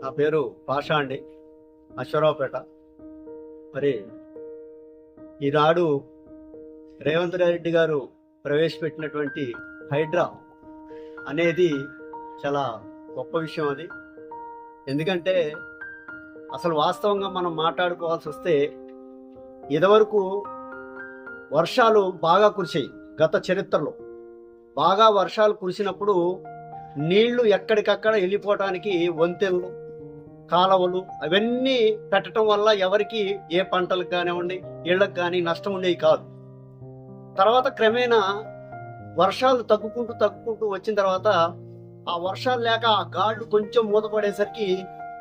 నా పేరు పాషా అండి, అశ్వరావుపేట. మరి ఈనాడు రేవంత్ రెడ్డి గారు ప్రవేశపెట్టినటువంటి హైడ్రా అనేది చాలా గొప్ప విషయం. అది ఎందుకంటే అసలు వాస్తవంగా మనం మాట్లాడుకోవాల్సి వస్తే ఇదివరకు వర్షాలు బాగా కురిసాయి. గత చరిత్రలో బాగా వర్షాలు కురిసినప్పుడు నీళ్లు ఎక్కడికక్కడ వెళ్ళిపోవటానికి వంతెనలు, కాలువలు అవన్నీ పెట్టడం వల్ల ఎవరికి ఏ పంటలకు కానివ్వండి, ఇళ్లకు కానీ నష్టం ఉండేవి కాదు. తర్వాత క్రమేణా వర్షాలు తగ్గుకుంటూ వచ్చిన తర్వాత ఆ వర్షాలు లేక ఆ గాడ్లు కొంచెం మూతపడేసరికి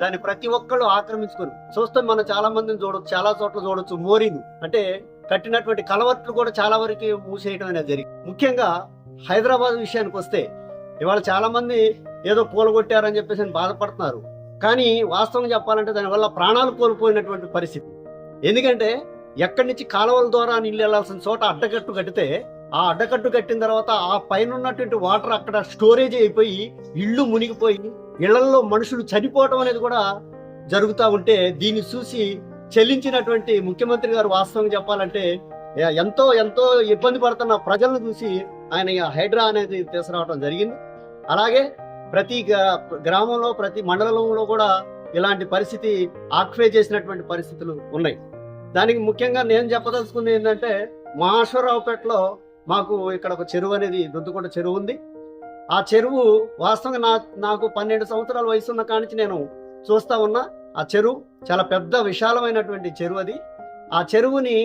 దాన్ని ప్రతి ఒక్కళ్ళు ఆక్రమించుకొని చూస్తే మనం చాలా మందిని చూడొచ్చు, చాలా చోట్ల చూడొచ్చు. మోరీలు అంటే కట్టినటువంటి కలవట్లు కూడా చాలా వరకు మూసేయడం అనేది జరిగింది. ముఖ్యంగా హైదరాబాద్ విషయానికి వస్తే ఇవాళ చాలా మంది ఏదో పూలగొట్టారని చెప్పేసి బాధపడుతున్నారు. కానీ వాస్తవం చెప్పాలంటే దానివల్ల ప్రాణాలు కోల్పోయినటువంటి పరిస్థితి. ఎందుకంటే ఎక్కడి నుంచి కాలువల ద్వారా నీళ్ళు వెళ్లాల్సిన చోట అడ్డకట్టు కట్టితే ఆ అడ్డకట్టు కట్టిన తర్వాత ఆ పైన ఉన్నటువంటి వాటర్ అక్కడ స్టోరేజ్ అయిపోయి ఇళ్ళు మునిగిపోయి ఇళ్లలో మనుషులు చనిపోవటం అనేది కూడా జరుగుతూ ఉంటే దీన్ని చూసి చెల్లించినటువంటి ముఖ్యమంత్రి గారు వాస్తవం చెప్పాలంటే ఎంతో ఎంతో ఇబ్బంది పడుతున్న ప్రజలను చూసి ఆయన హైడ్రా అనేది తీసుకురావడం జరిగింది. అలాగే ప్రతి గ్రామంలో ప్రతి మండలంలో కూడా ఇలాంటి పరిస్థితి ఆక్యుపై చేసినటువంటి పరిస్థితులు ఉన్నాయి. దానికి ముఖ్యంగా నేను చెప్పదలుచుకుంది ఏంటంటే మహాశ్వరరావుపేటలో మాకు ఇక్కడ ఒక చెరువు అనేది దొద్దుకొండ చెరువు ఉంది. ఆ చెరువు వాస్తవంగా నాకు 12 సంవత్సరాల వయసు ఉన్న కానించి నేను చూస్తా ఉన్నా. ఆ చెరువు చాలా పెద్ద విశాలమైనటువంటి చెరువు. అది ఆ చెరువుని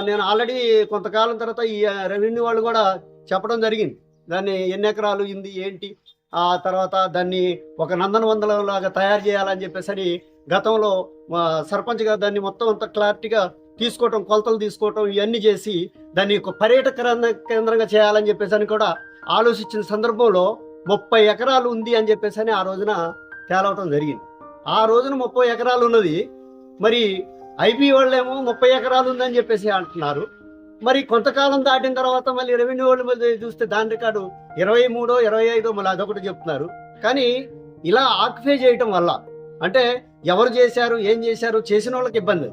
నేను ఆల్రెడీ కొంతకాలం తర్వాత ఈ రెవెన్యూ వాళ్ళు కూడా చెప్పడం జరిగింది. దాన్ని ఎన్ని ఎకరాలు ఉంది ఏంటి, ఆ తర్వాత దాన్ని ఒక నందనవందలాగా తయారు చేయాలని చెప్పేసి గతంలో సర్పంచ్ గారు దాన్ని మొత్తం అంత క్లారిటీగా తీసుకోవటం, కొలతలు తీసుకోవటం ఇవన్నీ చేసి దాన్ని ఒక పర్యాటక కేంద్రంగా చేయాలని చెప్పేసి కూడా ఆలోచించిన సందర్భంలో 30 ఎకరాలు ఉంది అని చెప్పేసి ఆ రోజున తేలవటం జరిగింది. ఆ రోజున 30 ఎకరాలు ఉన్నది. మరి ఐబీ వాళ్ళేమో 30 ఎకరాలు ఉందని చెప్పేసి అంటున్నారు. మరి కొంతకాలం దాటిన తర్వాత మళ్ళీ రెవెన్యూ వాళ్ళు చూస్తే దాని రికార్డు 23, 25 మళ్ళీ అదొకటి చెప్తున్నారు. కానీ ఇలా ఆక్యుపై చేయటం వల్ల అంటే ఎవరు చేశారు, ఏం చేశారు, చేసిన వాళ్ళకి ఇబ్బంది.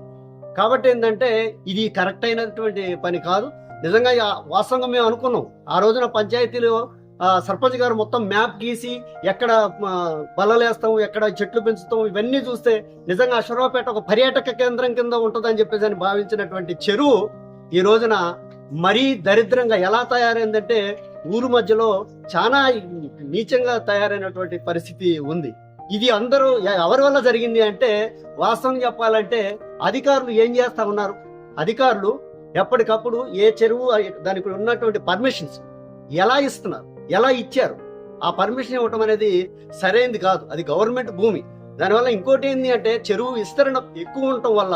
కాబట్టి ఏంటంటే ఇది కరెక్ట్ అయినటువంటి పని కాదు. నిజంగా వాస్తవంగా మేము అనుకున్నాం ఆ రోజున పంచాయతీలో సర్పంచ్ గారు మొత్తం మ్యాప్ గీసి ఎక్కడ బల్లలేస్తాం, ఎక్కడ చెట్లు పెంచుతాం ఇవన్నీ చూస్తే నిజంగా అశ్వరావుపేట ఒక పర్యాటక కేంద్రం కింద ఉంటుందని చెప్పేసి అని భావించినటువంటి చెరువు ఈ రోజున మరీ దరిద్రంగా ఎలా తయారైందంటే ఊరు మధ్యలో చాలా నీచంగా తయారైనటువంటి పరిస్థితి ఉంది. ఇది అందరూ ఎవరి వల్ల జరిగింది అంటే వాస్తవం చెప్పాలంటే అధికారులు ఏం చేస్తా ఉన్నారు. అధికారులు ఎప్పటికప్పుడు ఏ చెరువు దానికి ఉన్నటువంటి పర్మిషన్స్ ఎలా ఇస్తున్నారు, ఎలా ఇచ్చారు, ఆ పర్మిషన్ ఇవ్వటం అనేది సరైనది కాదు. అది గవర్నమెంట్ భూమి. దానివల్ల ఇంకోటి ఏంటి అంటే చెరువు విస్తరణ ఎక్కువ ఉండటం వల్ల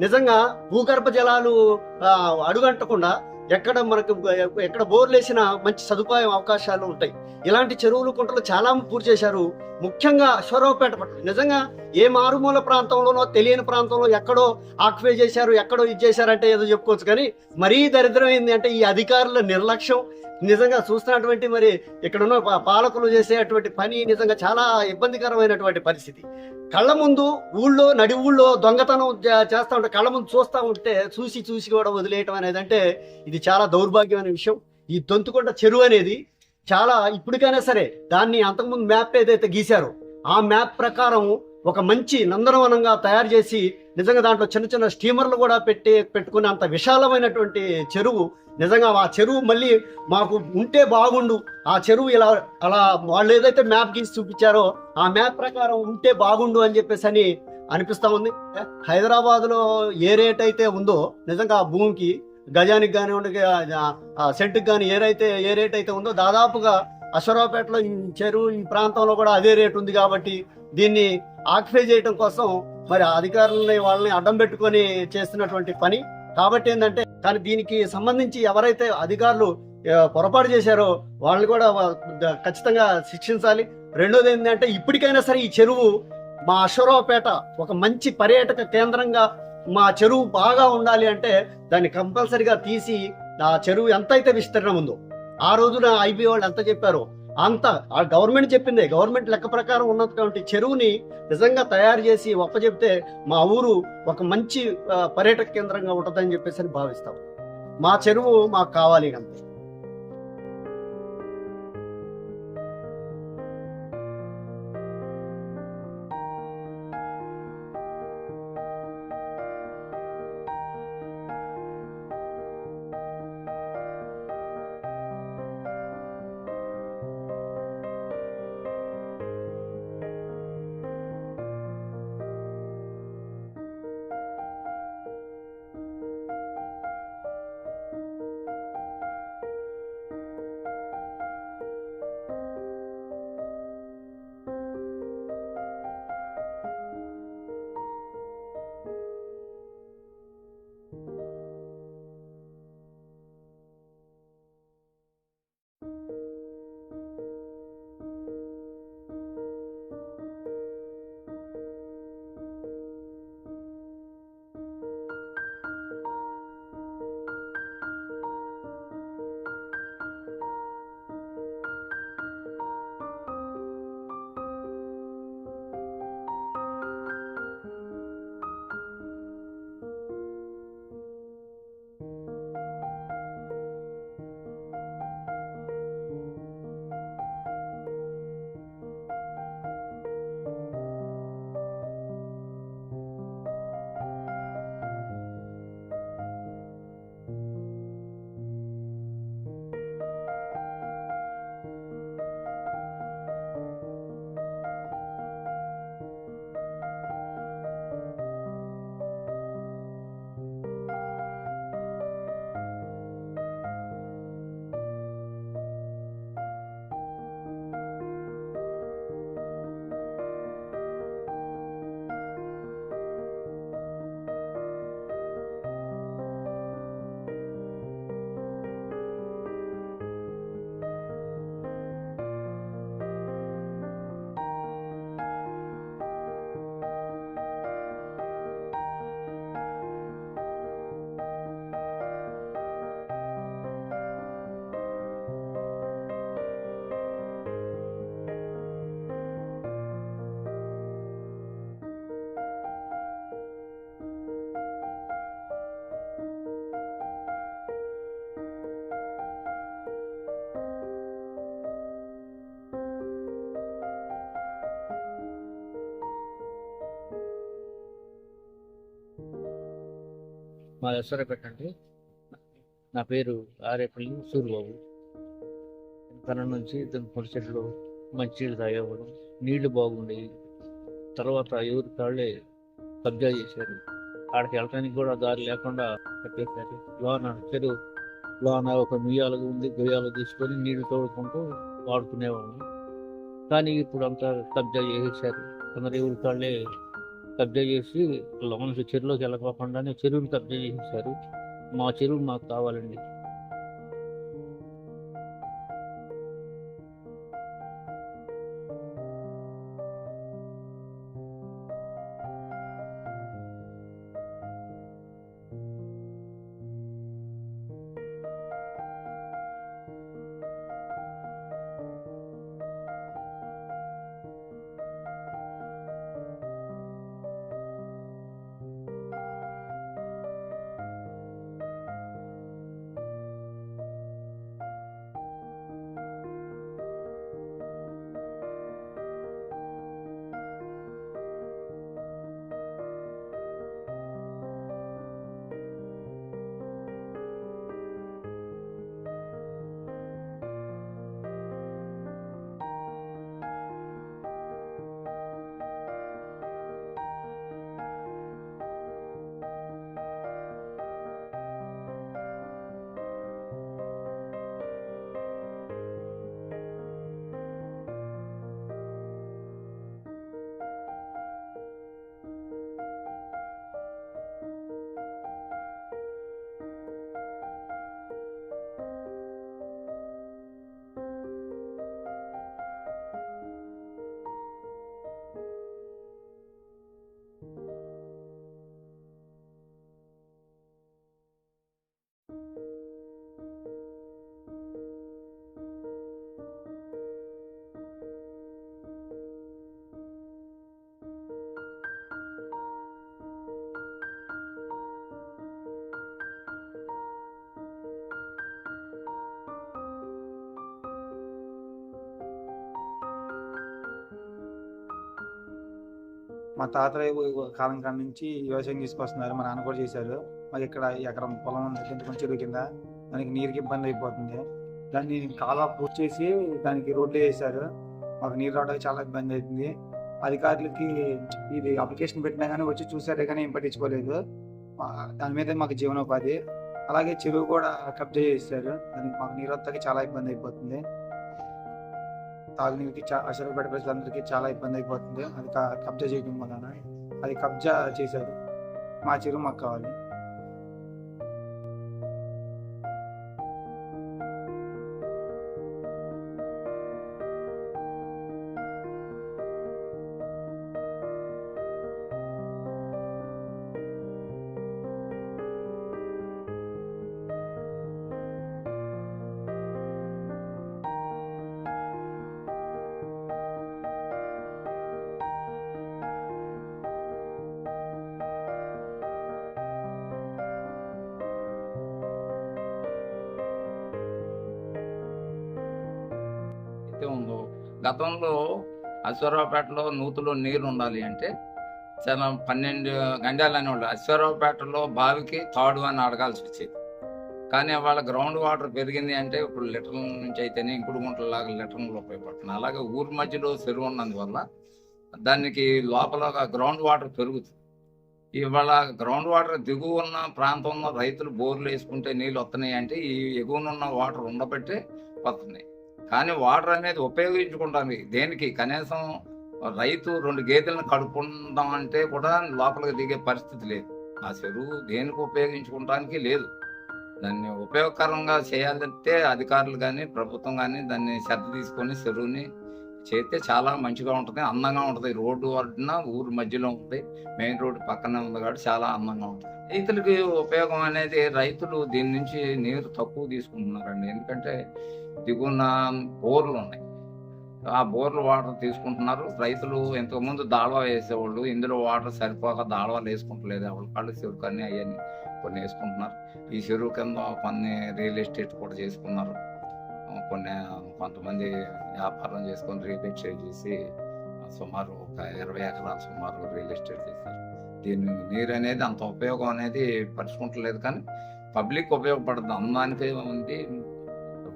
నిజంగా భూగర్భ జలాలు అడుగంటకుండా ఎక్కడ బోర్లు వేసినా మంచి సదుపాయం అవకాశాలు ఉంటాయి. ఇలాంటి చెరువులు, కుంటలు చాలా పూర్తి చేశారు. ముఖ్యంగా అశ్వరావుపేట పట్ల నిజంగా ఏ మారుమూల ప్రాంతంలోనో తెలియని ప్రాంతంలో ఎక్కడో ఆక్యుపై చేశారు, ఎక్కడో ఇది చేశారంటే ఏదో చెప్పుకోవచ్చు. కానీ మరీ దరిద్రం ఏంది అంటే ఈ అధికారుల నిర్లక్ష్యం. నిజంగా చూస్తున్నటువంటి మరి ఇక్కడ ఉన్న పాలకులు చేసేటువంటి పని నిజంగా చాలా ఇబ్బందికరమైనటువంటి పరిస్థితి. కళ్ళ ముందు నడి ఊళ్ళో దొంగతనం చేస్తూ ఉంటే కళ్ళ ముందు చూస్తూ ఉంటే చూసి కూడా వదిలేయటం అనేది అంటే ఇది చాలా దౌర్భాగ్యమైన విషయం. ఈ దొంతుకొండ చెరువు అనేది చాలా ఇప్పటికైనా సరే దాన్ని అంతకుముందు మ్యాప్ ఏదైతే గీశారో ఆ మ్యాప్ ప్రకారం ఒక మంచి నందనవనంగా తయారు చేసి నిజంగా దాంట్లో చిన్న చిన్న స్టీమర్లు కూడా పెట్టుకునే అంత విశాలమైనటువంటి చెరువు. నిజంగా ఆ చెరువు మళ్ళీ మాకు ఉంటే బాగుండు. ఆ చెరువు ఇలా అలా వాళ్ళు ఏదైతే మ్యాప్ గీసి చూపించారో ఆ మ్యాప్ ప్రకారం ఉంటే బాగుండు అని చెప్పేసి అని అనిపిస్తా ఉంది. హైదరాబాద్లో ఏ రేట్ అయితే ఉందో నిజంగా ఆ భూమికి గజానికి కానివ్వండి, సెంటుకి కానీ ఏ రేట్ అయితే ఉందో దాదాపుగా అశ్వరావుపేటలో ఈ చెరువు ఈ ప్రాంతంలో కూడా అదే రేటు ఉంది. కాబట్టి దీన్ని ఆక్యుపై చేయడం కోసం మరి అధికారులని వాళ్ళని అడ్డం పెట్టుకొని చేస్తున్నటువంటి పని. కాబట్టి ఏంటంటే కానీ దీనికి సంబంధించి ఎవరైతే అధికారులు పొరపాటు చేశారో వాళ్ళని కూడా ఖచ్చితంగా శిక్షించాలి. రెండోది ఏంటంటే ఇప్పటికైనా సరే ఈ చెరువు మా అశ్వరావుపేట ఒక మంచి పర్యాటక కేంద్రంగా మా చెరువు బాగా ఉండాలి అంటే దాన్ని కంపల్సరిగా తీసి ఆ చెరువు ఎంతైతే విస్తీర్ణం ఉందో ఆ రోజున ఐబీ వాళ్ళు ఎంత చెప్పారో అంత ఆ గవర్నమెంట్ చెప్పిందే, గవర్నమెంట్ లెక్క ప్రకారం ఉన్నటువంటి చెరువుని నిజంగా తయారు చేసి ఒప్పచెప్తే మా ఊరు ఒక మంచి పర్యాటక కేంద్రంగా ఉంటుందని చెప్పేసి అని భావిస్తాం. మా చెరువు మాకు కావాలి అంతే. మా దసరా పెట్టండి. నా పేరు ఆరేపల్లి సూరిబాబు. తన నుంచి పొడి చెట్లు మంచినీళ్ళు తాగేవాడు, నీళ్లు బాగుండేవి. తర్వాత ఎవరి కాళ్ళే కబ్జా చేశారు. ఆడికి వెళ్ళటానికి కూడా దారి లేకుండా కట్టేశారు. చెరువు లోన ఒక మియాలు ఉంది, గొయ్యాలు తీసుకొని నీళ్లు తోడుకుంటూ వాడుకునేవాళ్ళం. కానీ ఇప్పుడు అంతా కబ్జా చేసేసారు. కొందరు ఎవరి కాళ్ళే కబ్జా చేసి లోన చెరువులోకి వెళ్ళకోకుండానే చెరువుని కబ్జా చేసేసారు. మా చెరువు మాకు కావాలండి. మా తాతయ్య కాలం కాడ నుంచి వ్యవసాయం తీసుకొస్తున్నారు. మా నాన్న కూడా చేశారు. మాకు ఇక్కడ ఎకరం పొలం ఉంది, కొంచెం చెరువు కింద. దానికి నీరుకి ఇబ్బంది అయిపోతుంది. దాన్ని కాలువ పూర్తి చేసి దానికి రోడ్లు వేశారు. మాకు నీరు రావడానికి చాలా ఇబ్బంది అవుతుంది. అధికారులకి ఇది అప్లికేషన్ పెట్టినా కానీ వచ్చి చూసారే కానీ ఏం పట్టించుకోలేదు. దాని మీద మాకు జీవనోపాధి. అలాగే చెరువు కూడా కబ్జా చేశారు. దానికి మాకు నీరు వస్తాకి చాలా ఇబ్బంది అయిపోతుంది. తాగునీరుకి అసలుపేట ప్రజలందరికీ చాలా ఇబ్బంది అయిపోతుంది. అది కబ్జా చేయడం వలన అది కబ్జా చేశారు. మా చెరువు మాకు కావాలి. అయితే ఉందో గతంలో అశ్వరావుపేటలో నూతులో నీరు ఉండాలి అంటే చాలా 12 గంటలు అనేవాళ్ళు. అశ్వరావుపేటలో బావికి తాడు అని అడగాల్సి వచ్చేది. కానీ వాళ్ళ గ్రౌండ్ వాటర్ పెరిగింది అంటే ఇప్పుడు లీటర్ల నుంచి అయితేనే ఇంకుడు గుంటలాగా లీటర్లు ఉపయోగపడుతుంది. అలాగే ఊరి మధ్యలో చెరువు ఉన్నందువల్ల దానికి లోపల గ్రౌండ్ వాటర్ పెరుగుతుంది. ఇవాళ గ్రౌండ్ వాటర్ దిగువ ఉన్న ప్రాంతంలో రైతులు బోర్లు వేసుకుంటే నీళ్ళు వస్తున్నాయి అంటే ఈ ఎగువనున్న వాటర్ ఉండబట్టే వస్తున్నాయి. కానీ వాటర్ అనేది ఉపయోగించుకుంటానికి దేనికి కనీసం రైతు 2 గేదెలను కడుక్కుందాం అంటే కూడా లోపలికి దిగే పరిస్థితి లేదు. ఆ చెరువు దేనికి ఉపయోగించుకోవడానికి లేదు. దాన్ని ఉపయోగకరంగా చేయాలంటే అధికారులు కానీ ప్రభుత్వం కానీ దాన్ని శ్రద్ధ తీసుకొని చెరువుని చేస్తే చాలా మంచిగా ఉంటుంది, అందంగా ఉంటుంది. రోడ్డు వడ్డున ఊరు మధ్యలో ఉంది, మెయిన్ రోడ్డు పక్కనే ఉంది కాబట్టి చాలా అందంగా ఉంటుంది. రైతులకి ఉపయోగం అనేది రైతులు దీని నుంచి నీరు తక్కువ తీసుకుంటున్నారండి. ఎందుకంటే దిగున్న బోర్లు ఉన్నాయి, ఆ బోర్లు వాటర్ తీసుకుంటున్నారు. రైతులు ఇంతకుముందు దాళవా వేసేవాళ్ళు, ఇందులో వాటర్ సరిపోక దాళవాలు వేసుకుంటలేదు. ఎవరి కాళ్ళు చెరువు కానీ అవన్నీ కొన్ని వేసుకుంటున్నారు. ఈ చెరువు కింద కొన్ని రియల్ ఎస్టేట్ కూడా చేసుకున్నారు. కొంతమంది వ్యాపారం చేసుకొని రియల్ ఎస్టేట్ చేసి సుమారు ఒక 20 ఎకరాలు సుమారు రియల్ ఎస్టేట్ చేశారు. దీని నీరు అనేది అంత ఉపయోగం అనేది పరుచుకుంటలేదు, కానీ పబ్లిక్ ఉపయోగపడుతుంది. అందానికి ఉంది.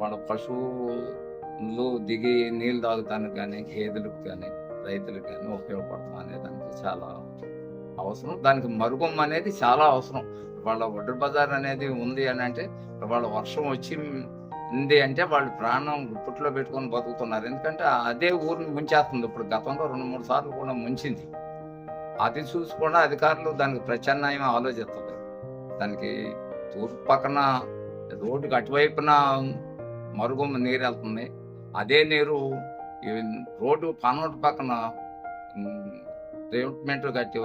వాళ్ళ పశువులు దిగి నీళ్ళు తాగుతానికి కానీ గేదెలకు కానీ రైతులకు కానీ ఉపయోగపడతాం అనే దానికి చాలా అవసరం. దానికి మరుగుం అనేది చాలా అవసరం. వాళ్ళ వడ్డు బజార్ అనేది ఉంది అని అంటే వాళ్ళ వర్షం వచ్చి ఉంది అంటే వాళ్ళు ప్రాణం గుప్పట్లో పెట్టుకొని బతుకుతున్నారు. ఎందుకంటే అదే ఊరిని ముంచేస్తుంది. ఇప్పుడు గతంలో 2-3 సార్లు కూడా ముంచింది. అది చూసి కూడా అధికారులు దానికి ప్రత్యామ్నాయం ఆలోచిస్తారు. దానికి తూర్పు పక్కన రోడ్డుకి అటువైపున మరుగుమ్మ నీరు వెళ్తుంది. అదే నీరు రోడ్డు పనోటి పక్కన ట్రీట్మెంట్ కట్టి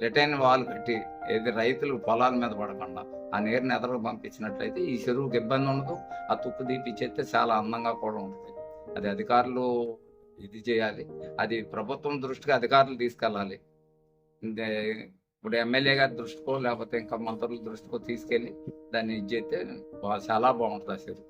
రిటైన్ వాల్ కట్టి ఏది రైతులు పొలాల మీద పడకుండా ఆ నీరుని ఎదరకు పంపించినట్లయితే ఈ చెరువుకి ఇబ్బంది ఉండదు. ఆ తుప్పు తీపిచ్చేస్తే చాలా అందంగా కూడా ఉంటుంది. అది అధికారులు ఇది చేయాలి. అది ప్రభుత్వం దృష్టికి అధికారులు తీసుకెళ్ళాలి. ఇప్పుడు ఎమ్మెల్యే గారి దృష్టికో లేకపోతే ఇంకా మంత్రుల దృష్టికో తీసుకెళ్ళి దాన్ని ఇది చేస్తే చాలా బాగుంటుంది ఆ చెరువు.